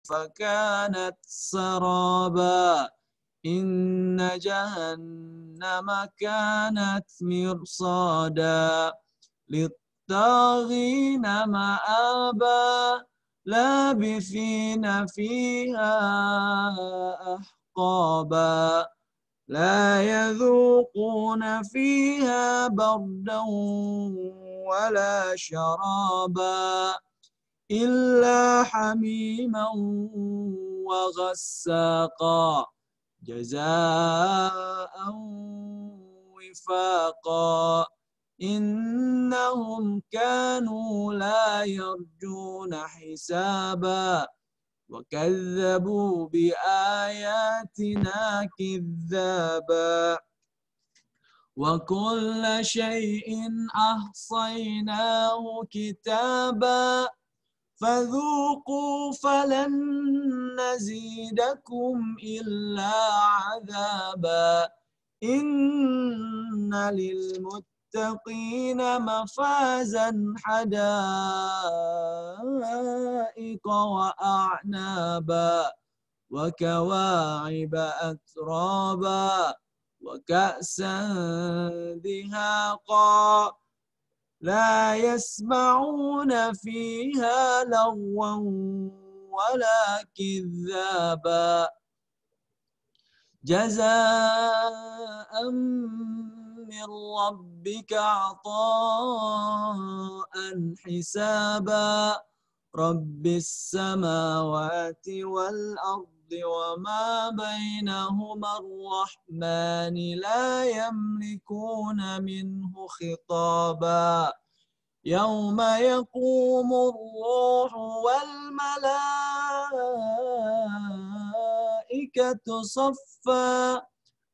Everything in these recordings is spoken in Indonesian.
فكانت سرابا إن جهنم كانت مرصادا للطاغين مآبا لابثين فيها أحقابا لا يذوقون فيها بردا ولا شرابا إلا حميما وغساقا جزاء وفاقا إنهم كانوا لا يرجون حسابا وكذبوا بآياتنا كذابا وكل شيء أحصيناه كتابا فذوقوا فلن نزيدكم إلا عذابا إن للمتقين مفازا حدائق وأعنابا وكواعب أترابا وكأسا دهاقا لا يسمعون فيها لغوا ولا كذابا جزاء من ربك عطاء حسابا رب السماوات والأرض وما بينهما الرحمن لا يملكون منه خطابا يوم يقوم الروح والملائكة صفا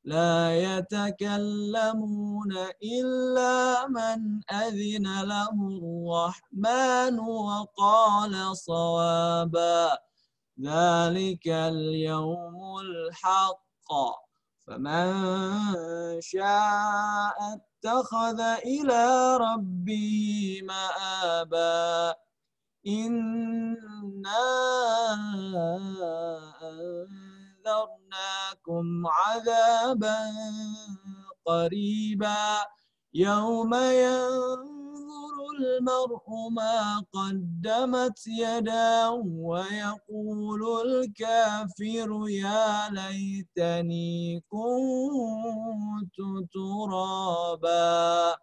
لا يتكلمون إلا من أذن له الرحمن وقال صوابا ذلك اليوم الحق فمن شاء اتخذ إلى ربه مآبا إنا أنذرناكم عذابا قريبا يوم ينظر المرء ما قدمت يداه ويقول الكافر يا ليتني كنت ترابا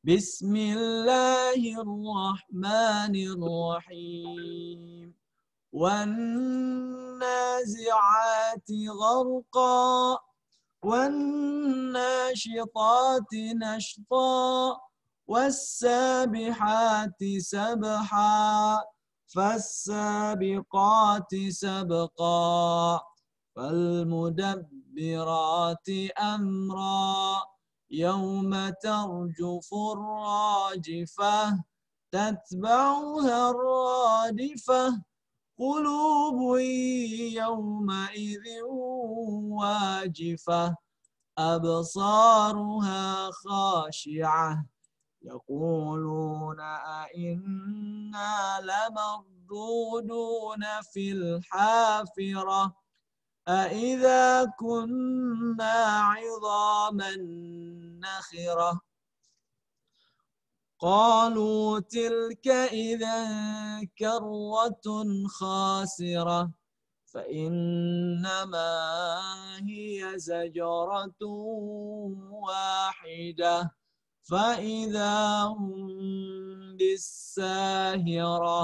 بسم الله الرحمن الرحيم والنازعات غرقا والناشطات نشطا والسابحات سبحا فالسابقات سبقا فالمدبرات أمرا يوم ترجف الراجفة تتبعها الرادفة قلوب يومئذ واجفة أبصارها خاشعة يقولون أئنا لمردودون في الحافرة أئذا كنا عظاما نخرة قالوا تلك إذا كرة خاسرة فإنما هي زجرة واحدة فإذا هم بالساهرة.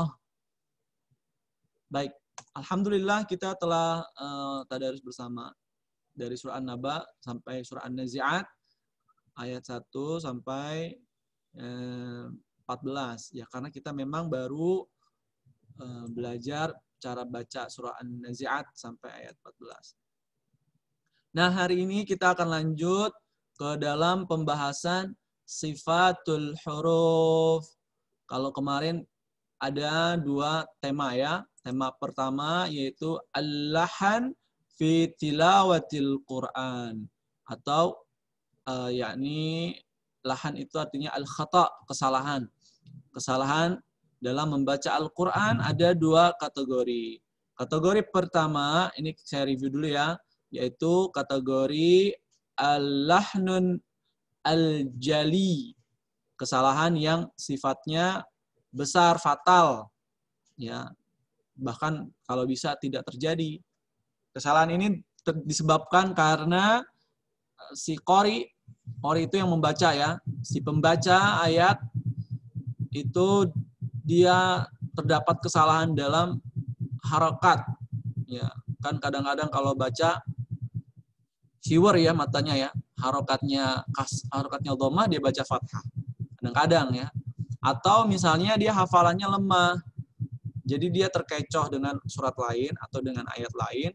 Baik, alhamdulillah kita telah tadarus bersama dari surah An-Naba sampai surah An-Nazi'at ayat 1 sampai 14 ya, karena kita memang baru belajar cara baca surah An-Nazi'at sampai ayat 14. Nah, hari ini kita akan lanjut ke dalam pembahasan sifatul huruf. Kalau kemarin ada 2 tema ya. Tema pertama yaitu al-lahan fi tilawatil Quran, atau yakni lahan itu artinya al-khata, kesalahan dalam membaca Al-Quran ada dua kategori. Kategori pertama, ini saya review dulu ya, yaitu kategori al-lahnun al-jali, kesalahan yang sifatnya besar, fatal, ya, bahkan kalau bisa tidak terjadi. Kesalahan ini disebabkan karena si qori itu yang membaca ya, si pembaca ayat itu dia terdapat kesalahan dalam harokat, ya kan kadang-kadang kalau baca shiver ya matanya ya, harokatnya dhammah dia baca fathah kadang-kadang ya, atau misalnya dia hafalannya lemah, jadi dia terkecoh dengan surat lain atau dengan ayat lain,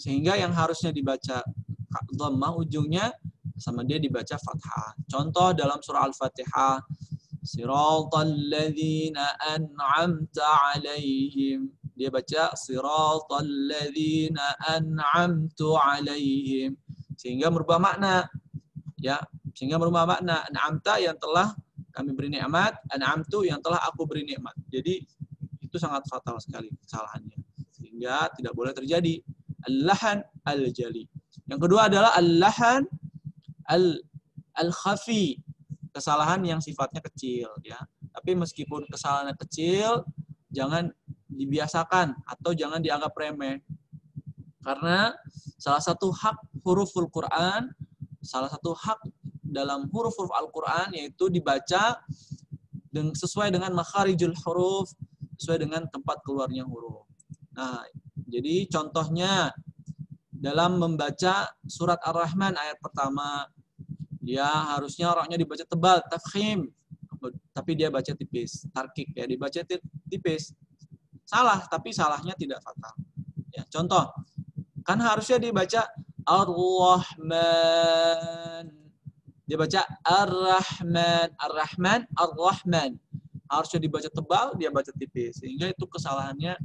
sehingga yang harusnya dibaca dhammah ujungnya sama dia dibaca fathah. Contoh dalam surah Al-Fatihah, siratal ladzina an'amta 'alaihim, dia baca siratal ladzina an'amtu 'alaihim, sehingga merubah makna ya, sehingga merubah makna. An'amta yang telah kami beri nikmat, an'amtu yang telah aku beri nikmat. Jadi itu sangat fatal sekali kesalahannya, sehingga tidak boleh terjadi al-lahan al-jali. Yang kedua adalah al-lahan al-khafi, kesalahan yang sifatnya kecil ya. Tapi meskipun kesalahannya kecil, jangan dibiasakan atau jangan dianggap remeh. Karena salah satu hak huruful Quran, salah satu hak dalam huruf-huruf Al-Quran yaitu dibaca sesuai dengan makharijul huruf, sesuai dengan tempat keluarnya huruf. Nah, jadi contohnya dalam membaca surat Ar-Rahman ayat pertama, dia harusnya roknya dibaca tebal, tafkhim, tapi dia baca tipis, tarkik ya, dibaca tipis. Salah, tapi salahnya tidak fatal. Ya, contoh, kan harusnya dibaca Ar-Rahman, dia baca Ar-Rahman, Ar-Rahman, Ar-Rahman. Harusnya dibaca tebal, dia baca tipis, sehingga itu kesalahannya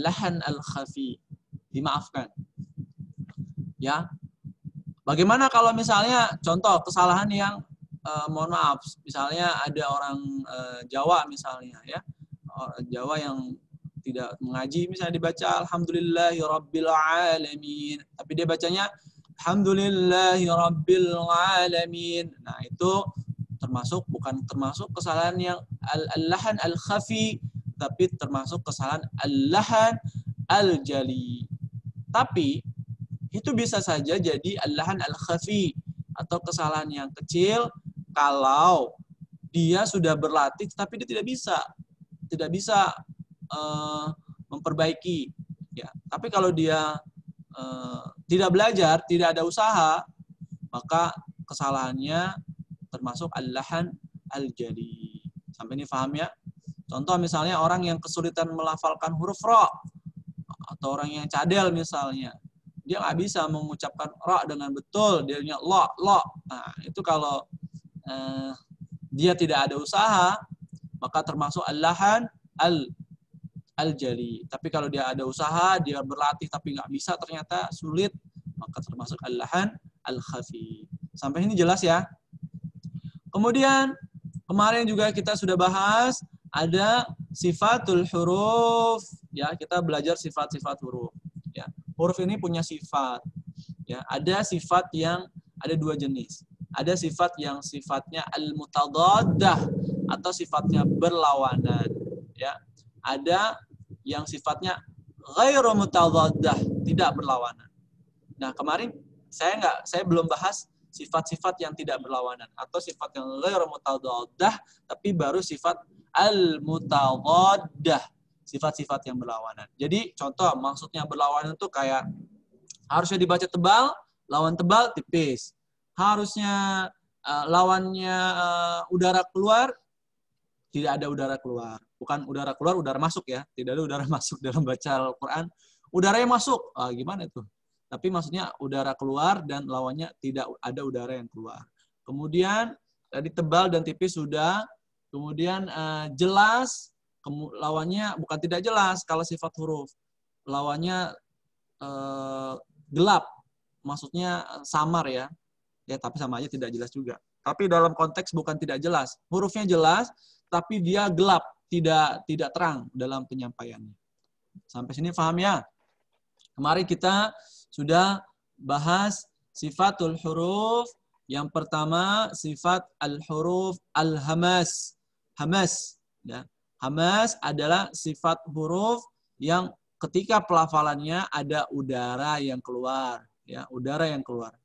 lahan al-khafi, dimaafkan. Ya, bagaimana kalau misalnya contoh kesalahan yang mohon maaf, misalnya ada orang Jawa misalnya ya, Jawa yang tidak mengaji, misalnya dibaca Alhamdulillahirabbil alamin, tapi dia bacanya Alhamdulillahirabbil alamin. Nah, itu bukan termasuk kesalahan yang al-lahan al-khafi, tapi termasuk kesalahan al-lahan al-jali. Tapi itu bisa saja jadi al-lahan al-khafi atau kesalahan yang kecil kalau dia sudah berlatih tapi dia tidak bisa memperbaiki ya. Tapi kalau dia tidak belajar, tidak ada usaha, maka kesalahannya termasuk al-lahan al-jali. Sampai ini paham ya? Contoh misalnya orang yang kesulitan melafalkan huruf ra, atau orang yang cadel misalnya, dia nggak bisa mengucapkan ra dengan betul, dia punya lo. Nah, itu kalau dia tidak ada usaha, maka termasuk al-lahan al-jali. Tapi kalau dia ada usaha, dia berlatih tapi nggak bisa, ternyata sulit, maka termasuk al-lahan al-khafi. Sampai ini jelas ya? Kemudian kemarin juga kita sudah bahas ada sifatul huruf, ya, kita belajar sifat-sifat huruf. Ya, huruf ini punya sifat. Ya, ada sifat yang ada dua jenis. Ada sifat yang sifatnya al-mutadaddah atau sifatnya berlawanan. Ya, ada yang sifatnya ghairu mutadaddah, tidak berlawanan. Nah, kemarin saya belum bahas sifat-sifat yang tidak berlawanan atau sifat yang ghairu mutadaddah, tapi baru sifat al-mutadaddah, sifat-sifat yang berlawanan. Jadi contoh maksudnya berlawanan itu kayak harusnya dibaca tebal, lawan tebal tipis. Harusnya lawannya udara keluar, tidak ada udara keluar. Bukan udara keluar, udara masuk ya. Tidak ada udara masuk dalam baca Al-Quran. Udaranya masuk, gimana itu? Tapi maksudnya udara keluar dan lawannya tidak ada udara yang keluar. Kemudian tadi tebal dan tipis sudah. Kemudian jelas, lawannya bukan tidak jelas kalau sifat huruf. Lawannya gelap, maksudnya samar ya. Ya, tapi sama aja tidak jelas juga. Tapi dalam konteks bukan tidak jelas. Hurufnya jelas, tapi dia gelap. tidak terang dalam penyampaiannya. Sampai sini paham ya? Kemarin kita sudah bahas sifatul huruf. Yang pertama sifat al-huruf al-hamas. Hamas. Ya. Hamas adalah sifat huruf yang ketika pelafalannya ada udara yang keluar. Ya, udara yang keluar.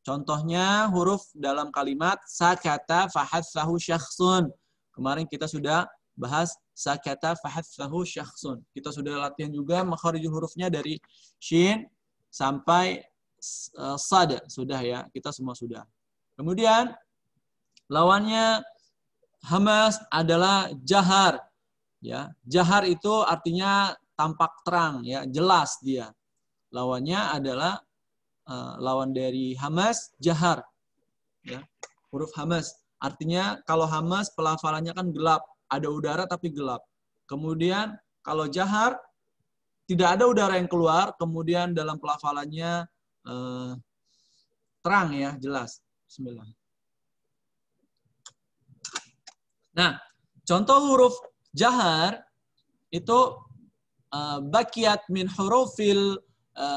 Contohnya huruf dalam kalimat sakata fahatsahu syakhsun. Kemarin kita sudah bahas sakata fahatsahu syakhsun. Kita sudah latihan juga makharijul hurufnya dari shin sampai sad. Sudah ya, kita semua sudah. Kemudian lawannya hamas adalah jahar. Ya, jahar itu artinya tampak terang, ya, jelas dia. Lawannya adalah lawan dari hamas, jahar. Ya, huruf hamas. Artinya kalau hamas pelafalannya kan gelap. Ada udara tapi gelap. Kemudian kalau jahar, tidak ada udara yang keluar. Kemudian dalam pelafalannya terang ya, jelas. Bismillah. Nah, contoh huruf jahar itu bakiat min hurufil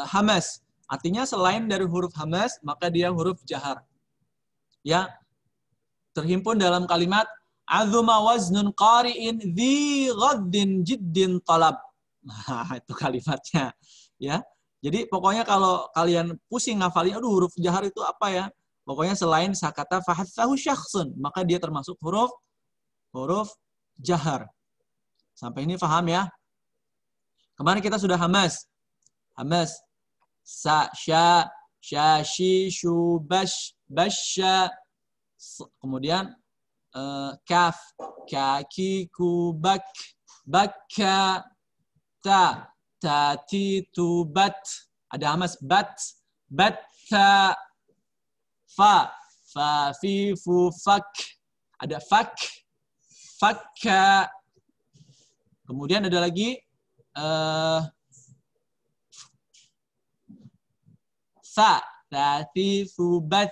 hamas. Artinya selain dari huruf hamas, maka dia huruf jahar. Ya, terhimpun dalam kalimat azuma waznun qari'in dhi ghaddin jiddin talab. Nah, itu kalimatnya. Ya, jadi pokoknya kalau kalian pusing ngafalin, aduh huruf jahar itu apa ya? Pokoknya selain sakata fahatsahu syakhsun, maka dia termasuk huruf jahar. Sampai ini paham ya? Kemarin kita sudah hamas. Hamas. Sa, sya, syashi, shu, bash, basya. Kemudian kaf, kaki, kubak, bakka, ta, tati, tubat. Ada hamas bat, batta, fa, fa, fi, fu, fak. Ada fak, fakka. Kemudian ada lagi sa, tati, subat,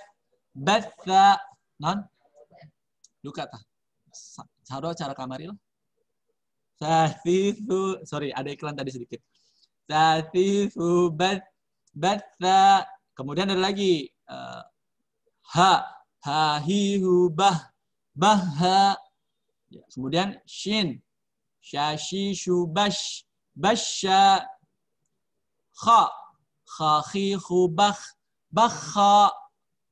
batsa, non, duka tah. Saro cara kamaril. Tati, sorry ada iklan tadi sedikit. Tati, subat, batsa. Kemudian ada lagi ha, ha, hi, hu, bah, bahha. Kemudian shin, syashi, shubash, basya, kha, kha-khi, khu-bakh, bakha.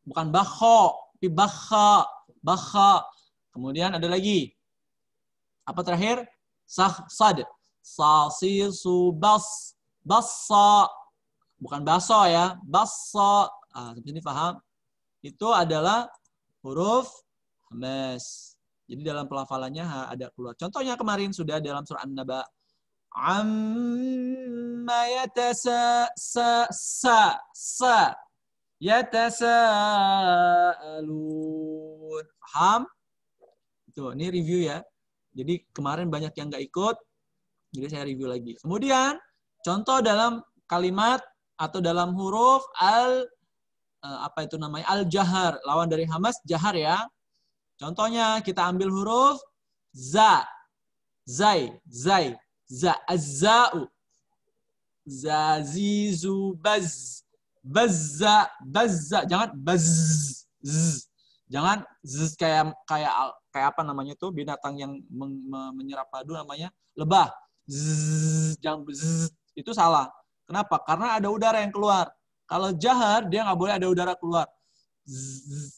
Bukan bakho, tapi bakha. Bakha. Kemudian ada lagi. Apa terakhir? Sah, sad. Sa-si, su-bas, bassa. Bukan baso ya. Bassa. Seperti ini paham? Itu adalah huruf hamas. Jadi dalam pelafalannya ada keluar. Contohnya kemarin sudah dalam surah An-Naba. Amma yatasaalun. Paham? Itu, ini review ya. Jadi kemarin banyak yang nggak ikut, jadi saya review lagi. Kemudian contoh dalam kalimat atau dalam huruf apa itu namanya? Al-jahar. Lawan dari hamas, jahar ya. Contohnya kita ambil huruf za, zai, zai. Za, az-za'u. Zazizu, baz. Bazza, bazza. Jangan baz. Jangan z kayak apa namanya tuh binatang yang menyerap padu namanya lebah. Z, jangan z. Itu salah. Kenapa? Karena ada udara yang keluar. Kalau jahar dia nggak boleh ada udara keluar.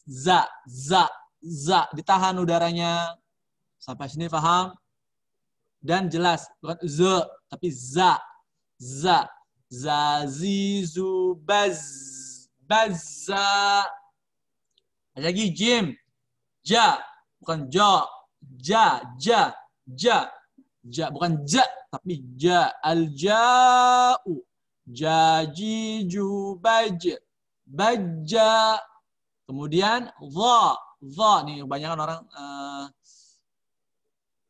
Za, za, za. Ditahan udaranya. Sampai sini paham? Dan jelas, bukan z, tapi za, za, zazizu, baz, bazza. Ada lagi jim, ja, bukan jo, ja, ja, ja, ja, bukan ja, tapi ja, al-ja'u, jajiju, baj, bajja. Kemudian dha, nih kebanyakan orang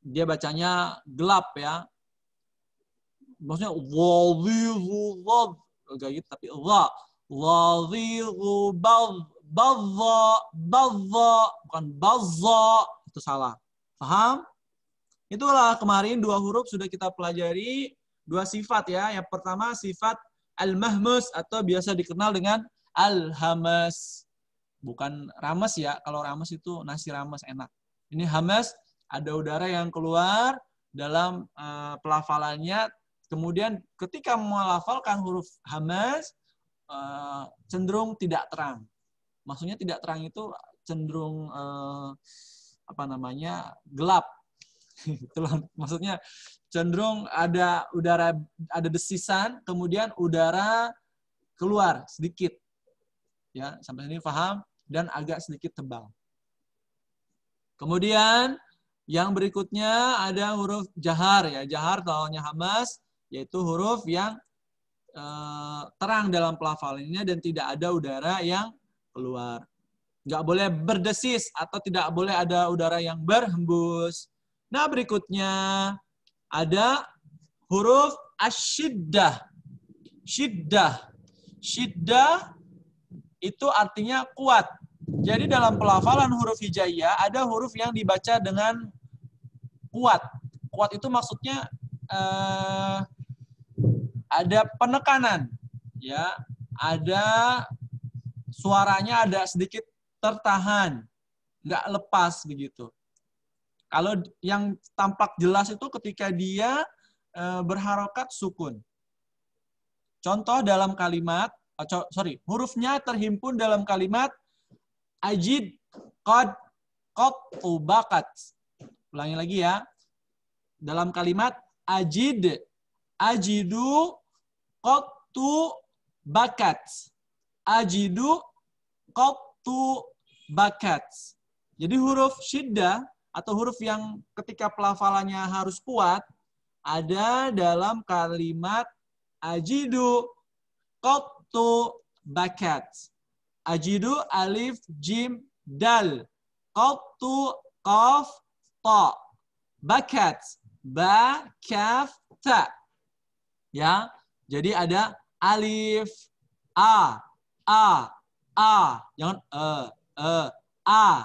dia bacanya gelap ya. Maksudnya wadhiru dhad kayak gitu, tapi dha, wadhiru badh, badha, badha, bukan bazza, itu salah. Paham? Itulah kemarin 2 huruf sudah kita pelajari, 2 sifat ya. Yang pertama sifat al-mahmus atau biasa dikenal dengan al-hamas. Bukan rames ya. Kalau rames itu nasi rames enak. Ini hamas, ada udara yang keluar dalam pelafalannya. Kemudian ketika melafalkan huruf hamas, cenderung tidak terang. Maksudnya tidak terang itu cenderung gelap. Itulah maksudnya, cenderung ada udara, ada desisan, kemudian udara keluar sedikit. Ya, sampai sini paham, dan agak sedikit tebal. Kemudian yang berikutnya ada huruf jahar ya. Jahar tawanya hamas, yaitu huruf yang terang dalam pelafalannya dan tidak ada udara yang keluar. Nggak boleh berdesis atau tidak boleh ada udara yang berhembus. Nah, berikutnya ada huruf asyiddah. Syiddah. Syiddah itu artinya kuat. Jadi dalam pelafalan huruf hijaiyah ada huruf yang dibaca dengan kuat. Kuat itu maksudnya ada penekanan, ya, ada suaranya ada sedikit tertahan, nggak lepas begitu. Kalau yang tampak jelas itu ketika dia berharokat sukun. Contoh dalam kalimat, hurufnya terhimpun dalam kalimat ajid, qad, bakat. Ulangi lagi ya. Dalam kalimat ajid, ajidu, qattu, bakat. Ajidu, qattu, bakat. Jadi huruf syiddah atau huruf yang ketika pelafalannya harus kuat ada dalam kalimat ajidu, qattu, bakat. Ajidu alif jim dal, qattu qaf ta, bakat ba kaf ta. Ya, jadi ada alif a, jangan a.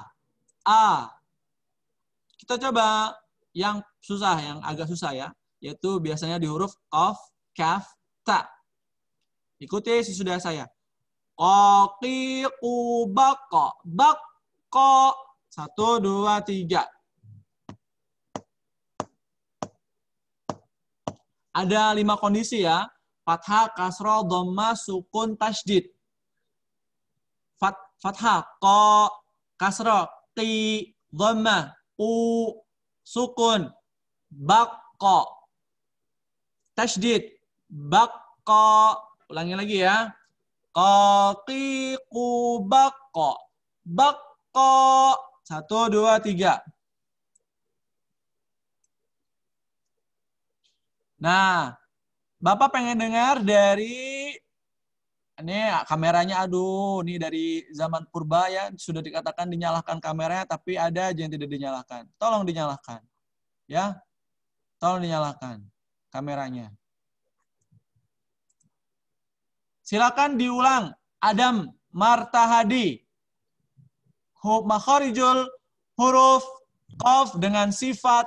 Kita coba yang susah, yang agak susah ya, yaitu biasanya di huruf qaf, kaf, ta. Ikuti sesudah saya. Qaqiqu baqa, baqa. 1, 2, 3. Ada 5 kondisi ya. Fathah, kasrah, dhammah, sukun, tasydid. Fathah, qa, kasrah, qi, dhammah, u, sukun, baqa. Tasydid, baqa. Ulangi lagi ya. Qaqiqu baqa, baqa. 1, 2, 3. Nah, Bapak pengen dengar dari ini kameranya, aduh, ini dari zaman purba ya, sudah dikatakan dinyalakan kameranya, tapi ada aja yang tidak dinyalakan. Tolong dinyalakan. Ya, tolong dinyalakan kameranya. Silakan diulang. Adam Martahadi. Makharijul huruf qaf dengan sifat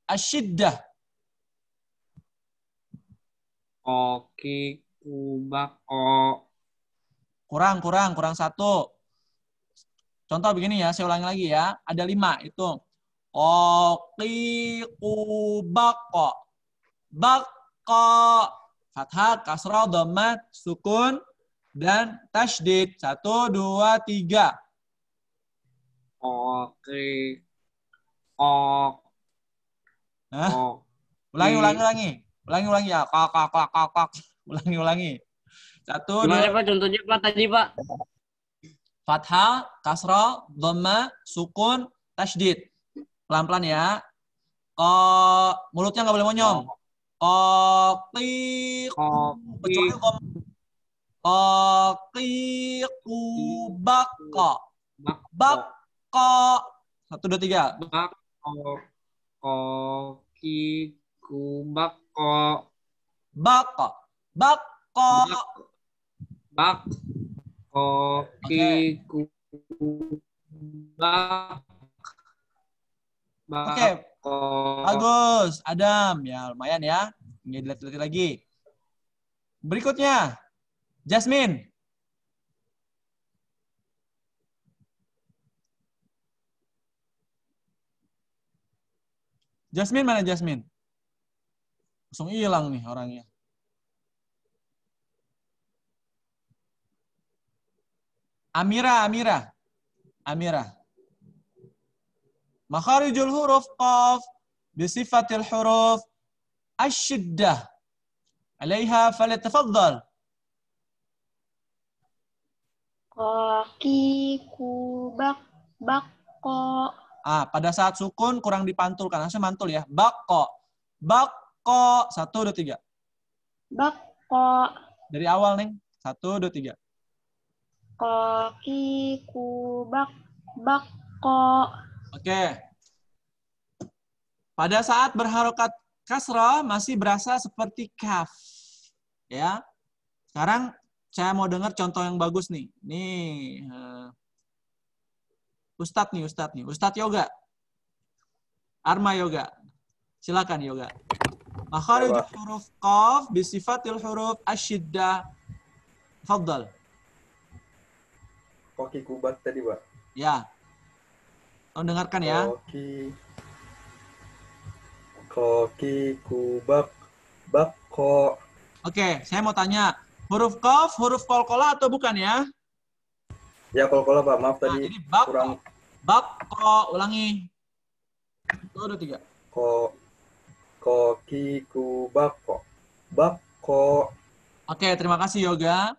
asyiddah. Oke, kubako. Kurang 1. Contoh begini ya, saya ulangi lagi ya. Ada 5 itu. Oki kubako. Bako. Fathah, kasrah, dhammah, sukun, dan tasydid. 1, 2, 3. Oke. Ok. Nah, ulangi ya. Kak. Ulangi. 1, 2. Gimana Pak contohnya Pak tadi Pak? Fathah, kasrah, dhammah, sukun, tasydid. Pelan-pelan ya. Mulutnya nggak boleh monyong. Kecuali bako. Bako. 1, 2, 3. Koki kubako. Bako. Bako. Bak. Koki kubak. Oke. Bagus, Adam. Ya, lumayan ya. Ini dilihat lagi. Berikutnya, Jasmine. Jasmine mana Jasmine? Langsung hilang nih orangnya. Amira. Makharijul huruf qaf bisifatil huruf asyiddah. Alaiha falyatafaddal. Koki, kubak, bako. Pada saat sukun kurang dipantulkan. Langsung mantul ya. Bako. 1, 2, 3. Bako. Dari awal, Neng. 1, 2, 3. Koki, kubak, bako. Oke. Pada saat berharokat kasrah masih berasa seperti kaf. Ya. Sekarang saya mau dengar contoh yang bagus nih. Nih. Ustadz nih. Ustadz Yoga. Arma Yoga. Silakan Yoga. Makharijul huruf qaf bisifatil huruf asyiddah. Faddal. Koki kubak tadi, Pak. Ya. Tolong dengarkan ya. Koki kubak bako. Oke, saya mau tanya. Huruf qaf, huruf qalqalah atau bukan ya? Ya, qalqalah, Pak. Maaf tadi Jadi bako. kurang. Bako, ulangi. 1, 2, 3. Koki kubako. Bako. Oke, terima kasih Yoga.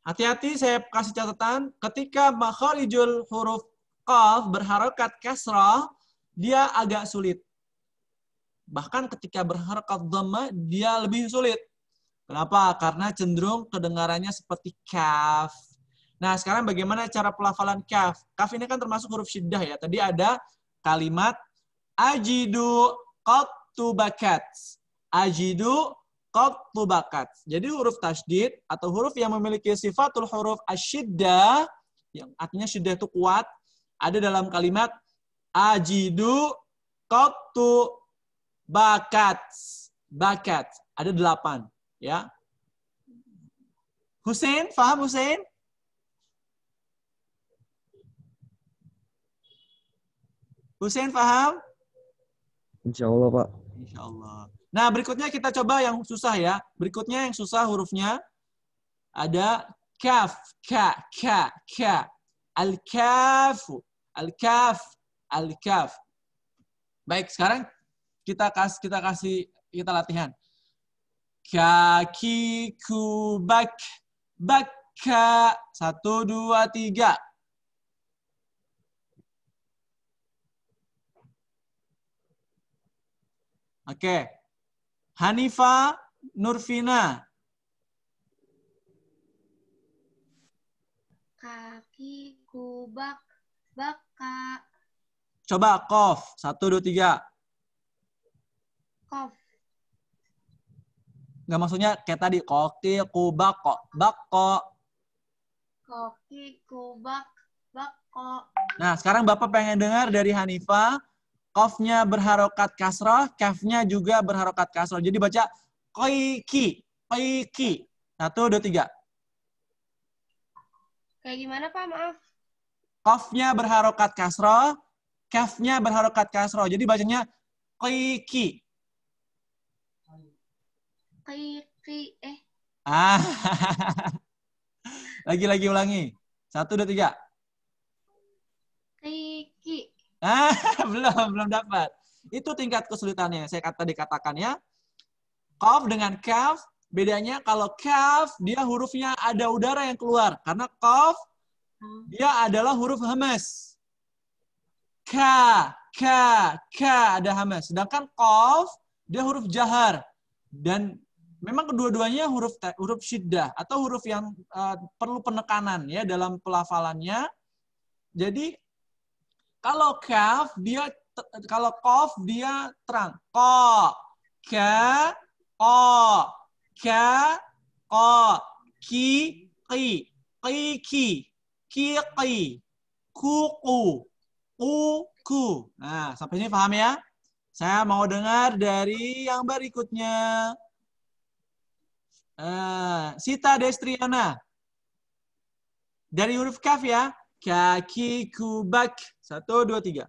Hati-hati, saya kasih catatan. Ketika makharijul huruf qaf berharokat kasrah, dia agak sulit. Bahkan ketika berharokat dhamma, dia lebih sulit. Kenapa? Karena cenderung kedengarannya seperti kaf. Nah, sekarang bagaimana cara pelafalan kaf? Kaf ini kan termasuk huruf syiddah ya. Tadi ada kalimat ajidu qattu bakat. Ajidu qattu bakat. Jadi huruf tasydid atau huruf yang memiliki sifatul huruf asyiddah, yang artinya syiddah itu kuat, ada dalam kalimat ajidu qattu bakat. Bakat. Ada 8. Ya. Hussein, paham Hussein? Hussein paham? Insya Allah, Pak. Insya Allah. Nah, berikutnya kita coba yang susah ya. Berikutnya yang susah hurufnya ada kaf, ka. Al-kafu, al-kaf, al-kaf. Baik, sekarang kita latihan. Kaki kubak, baka. 1, 2, 3. Oke. Hanifa Nurfina. Kaki, kubak, baka. Coba qaf. 1, 2, 3. Kof. Nggak maksudnya kayak tadi. Koki, kubak, kok. Bako. Koki, kubak, bako. Nah, sekarang Bapak pengen dengar dari Hanifa. Qafnya berharokat kasroh, kafnya juga berharokat kasroh. Jadi baca koiki. 1, 2, 3. Kayak gimana, Pak? Maaf. Qafnya berharokat kasroh, kafnya berharokat kasroh. Jadi bacanya koiki. Kiki. Lagi ulangi. 1, 2, 3. Kiki. Belum dapat. Itu tingkat kesulitannya. Saya tadi katakan ya. Qaf dengan kaf, bedanya kalau kaf dia hurufnya ada udara yang keluar. Karena qaf dia adalah huruf hamas. Ka ada hamas. Sedangkan qaf dia huruf jahar. Dan memang kedua-duanya huruf syiddah atau huruf yang perlu penekanan ya dalam pelafalannya. Jadi kalau qaf dia terang. Qa, ka, ki, kuku, ku. Nah, sampai sini paham ya? Saya mau dengar dari yang berikutnya. Sita Destriana. Dari huruf kaf ya. Kaki kubak. 1, 2, 3.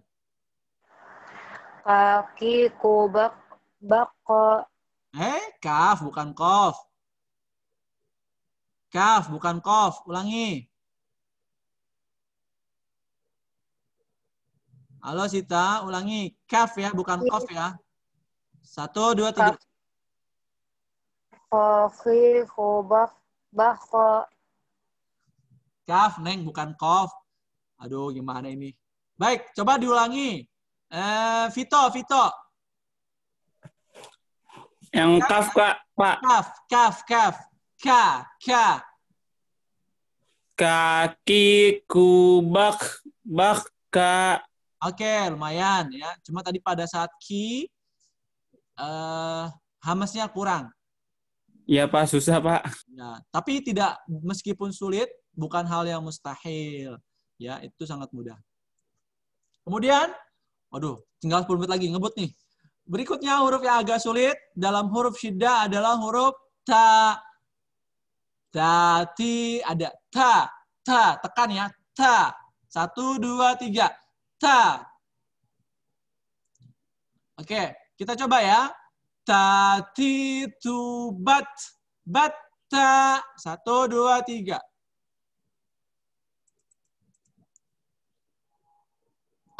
Kaki kubak bako. Kaf bukan kof. Kaf bukan kof. Ulangi. Halo Sita, ulangi. Kaf ya, bukan kof ya. 1, 2, 3. Kaki kubak bako. Kaf, Neng, bukan kof. Aduh, gimana ini? Baik, coba diulangi. Vito. Yang kaf, Kak, Pak. Kaf. Ka. Kaki kubak baka. Oke, lumayan ya. Cuma tadi pada saat ki, hamasnya kurang. Iya, Pak, susah, Pak. Ya, tapi tidak, meskipun sulit, bukan hal yang mustahil. Ya, itu sangat mudah. Kemudian, waduh, tinggal 10 menit lagi, ngebut nih. Berikutnya huruf yang agak sulit dalam huruf syiddah adalah huruf ta. Tati ada ta, tekan ya, ta. 1, 2, 3, ta. Oke, kita coba ya. Tati tu batta. 1, 2, 3.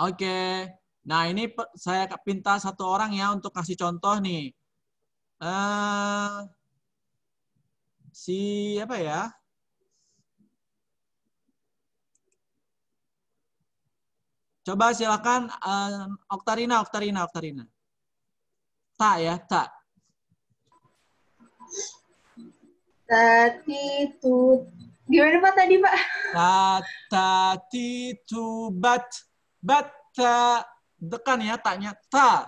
Oke. Nah, ini saya pinta satu orang ya untuk kasih contoh nih. Apa ya? Coba silakan Oktarina. Ta ya, ta. Tati tu. Gimana Pak tadi Pak? Tati tu batta. Tekan ya, taknya ta.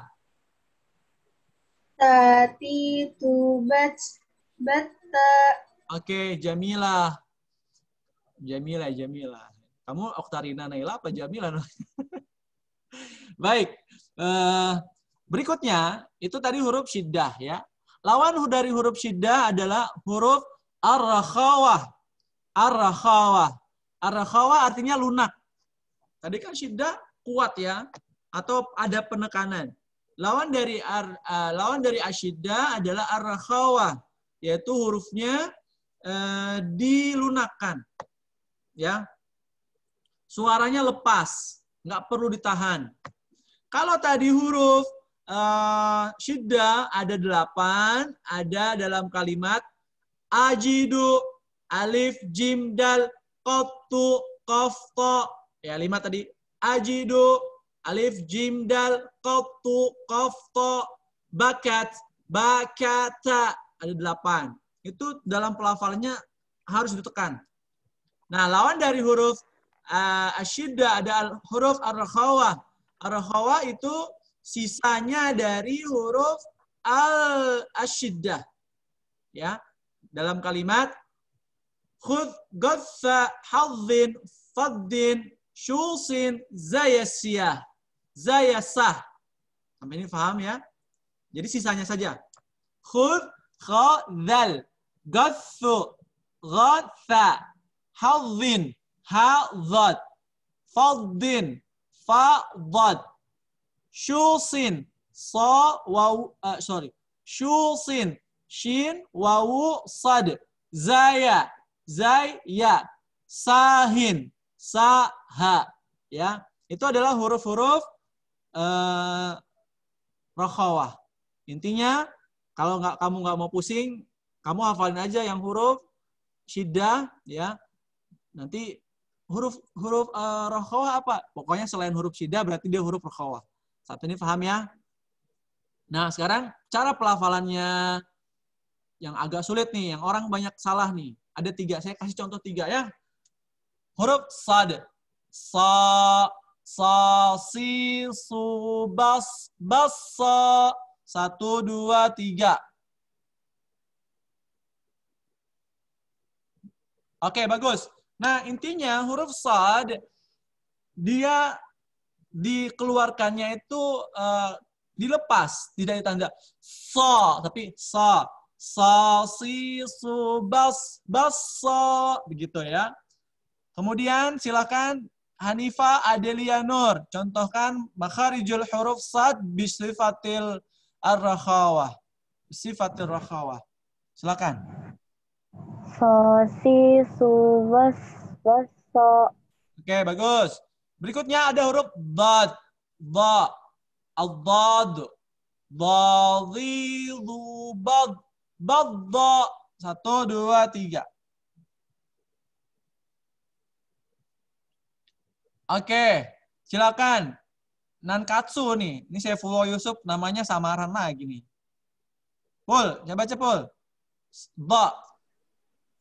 Tati tu batta. Oke, Jamilah. Kamu Oktarina Naila apa Jamilah? Baik. Berikutnya, itu tadi huruf syiddah ya. Lawan dari huruf syiddah adalah huruf ar-rakhawah. Ar-rakhawah artinya lunak. Tadi kan syiddah kuat ya, atau ada penekanan. Lawan dari asyiddah adalah ar-rakhawah, yaitu hurufnya dilunakkan. Ya. Suaranya lepas, nggak perlu ditahan. Kalau tadi huruf syiddah ada 8, ada dalam kalimat ajidu, alif, jim, dal, qattu, qaf, ta. Ya, 5 tadi. Ajidu, alif, jim, dal, qattu, qaf, ta, bakat, bakata. Ada 8. Itu dalam pelafalannya harus ditekan. Nah, lawan dari huruf asyiddah ada huruf ar-rakhawah. Ar-rakhawah itu sisanya dari huruf al-asyiddah. Ya. Dalam kalimat khudh gatsa hadzin faddin syusin zayasiyah. Zayasah. Sampai ini paham ya? Jadi sisanya saja. Khudh khadzal gatsu ghatsa hadzin hadzat faddin fadad syusin syusin shin wawu sad zaya sahin saha. Ya, itu adalah huruf-huruf rakhawah. Intinya kalau kamu nggak mau pusing, kamu hafalin aja yang huruf syiddah ya. Nanti huruf rakhawah apa? Pokoknya selain huruf syiddah berarti dia huruf rakhawah. Saat ini paham ya? Nah, sekarang cara pelafalannya yang agak sulit nih, yang orang banyak salah nih. Ada 3, saya kasih contoh 3 ya. Huruf sad. Sa, si, su, bas, bassa. 1, 2, 3. Oke, bagus. Nah, intinya huruf sad, dia dikeluarkannya itu dilepas, tidak ditanda so, tapi so. So, si, su, bas, baso. Begitu ya. Kemudian silakan Hanifah Adelia Nur. Contohkan makharijul huruf sad bisifatil ar-rakhawah. Bisifatil rakhawah. Silakan. So, si, su, bas, baso. Oke, bagus. Berikutnya ada huruf dad. Da. Al-dad. Dadidu bad. Badda. 1, 2, 3. Oke, silakan. Nankatsu nih. Ini saya Fulo Yusuf, namanya samaran lagi nih. Pul, coba baca Pul. Da.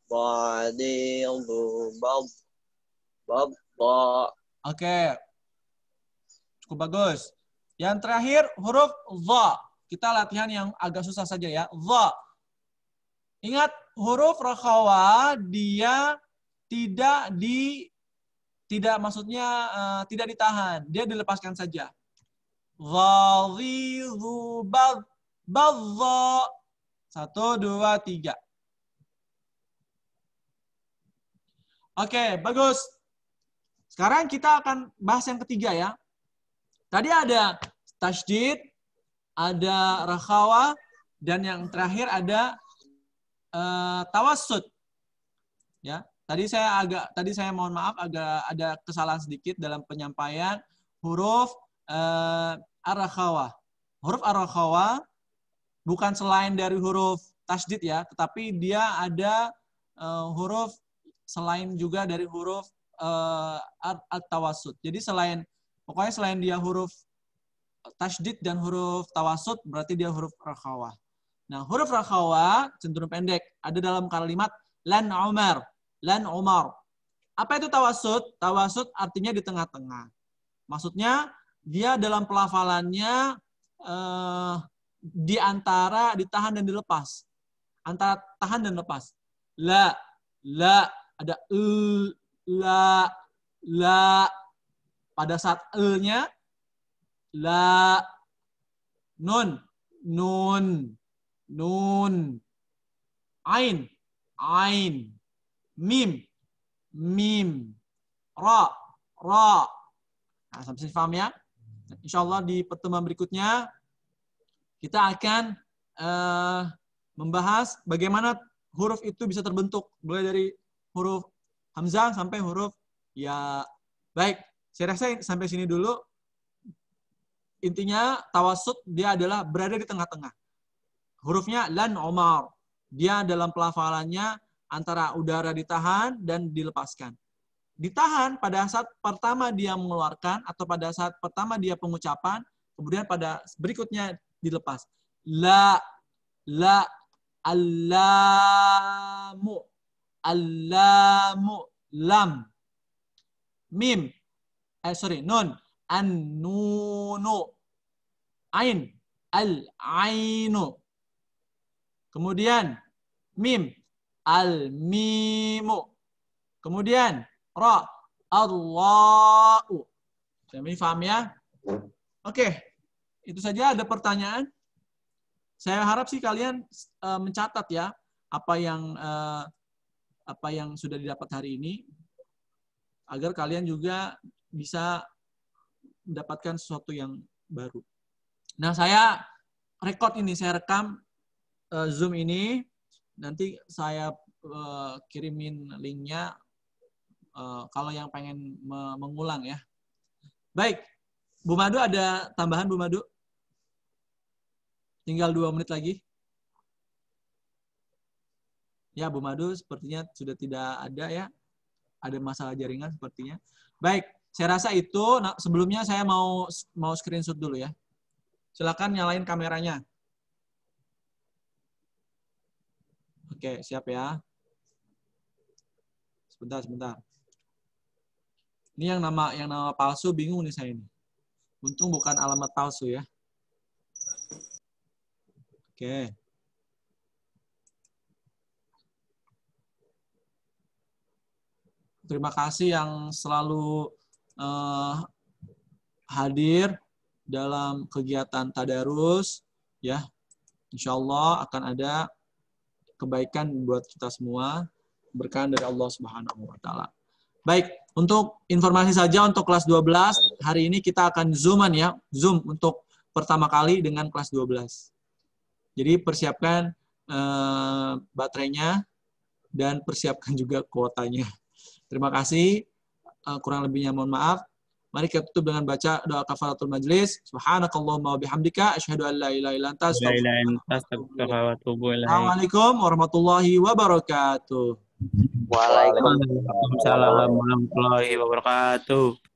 Badidu bad. Badda. Oke. Cukup bagus. Yang terakhir huruf dha. Kita latihan yang agak susah saja ya. Dha. Ingat, huruf rakhawah dia tidak tidak ditahan. Dia dilepaskan saja. Dhadhidu bad. Badha. 1, 2, 3. Oke, bagus. Sekarang kita akan bahas yang ketiga ya. Tadi ada tasydid, ada rakhawah, dan yang terakhir ada tawassut. Ya, tadi saya mohon maaf agak ada kesalahan sedikit dalam penyampaian huruf ar-rakhawah. Huruf ar-rakhawah bukan selain dari huruf tasydid ya, tetapi dia ada huruf selain juga dari huruf at-tawassut. Jadi pokoknya selain dia huruf tasydid dan huruf tawassut, berarti dia huruf rakhawah. Nah, huruf rakhawah cenderung pendek. Ada dalam kalimat lan Umar. Lan Umar. Apa itu tawassut? Tawassut artinya di tengah-tengah. Maksudnya dia dalam pelafalannya di antara ditahan dan dilepas. Antara tahan dan lepas. La, ada la. Pada saat nya la, nun, ain, mim, ra. Nah, sampai sini paham ya? Insyaallah di pertemuan berikutnya kita akan membahas bagaimana huruf itu bisa terbentuk, mulai dari huruf hamzah sampai huruf ya. Baik, saya rasa sampai sini dulu. Intinya tawassut dia adalah berada di tengah-tengah. Hurufnya lan Umar. Dia dalam pelafalannya antara udara ditahan dan dilepaskan. Ditahan pada saat pertama dia mengeluarkan atau pada saat pertama dia pengucapan, kemudian pada berikutnya dilepas. La, allamu, lam. Mim, nun, an-nunu. Ain, al-ainu. Kemudian mim, al-mimu. Kemudian ra, Allahu. Ini paham ya? Oke. Itu saja. Ada pertanyaan? Saya harap sih kalian mencatat ya apa yang sudah didapat hari ini agar kalian juga bisa mendapatkan sesuatu yang baru. Nah, saya rekam Zoom ini, nanti saya kirimin linknya kalau yang pengen mengulang ya. Baik, Bu Madu ada tambahan Bu Madu? Tinggal 2 menit lagi. Ya, Bu Madu sepertinya sudah tidak ada ya. Ada masalah jaringan sepertinya. Baik, saya rasa itu. Nah, sebelumnya saya mau screenshot dulu ya. Silakan nyalain kameranya. Oke, siap ya. Sebentar. Ini yang nama palsu, bingung nih saya ini. Untung bukan alamat palsu ya. Oke. Terima kasih yang selalu hadir dalam kegiatan tadarus, ya. Insya Allah akan ada kebaikan buat kita semua, berkah dari Allah Subhanahu wa taala. Baik, untuk informasi saja untuk kelas 12, hari ini kita akan Zoom-an ya, Zoom untuk pertama kali dengan kelas 12. Jadi persiapkan baterainya dan persiapkan juga kuotanya. Terima kasih. Kurang lebihnya mohon maaf. Mari kita tutup dengan baca doa kafaratul majlis. Subhanakallahumma wa bihamdika asyhadu an la ilaha illa anta Astaghfiruka wa atubu ilaik. Assalamualaikum warahmatullahi wabarakatuh. Waalaikumsalam. Waalaikumsalam warahmatullahi wabarakatuh.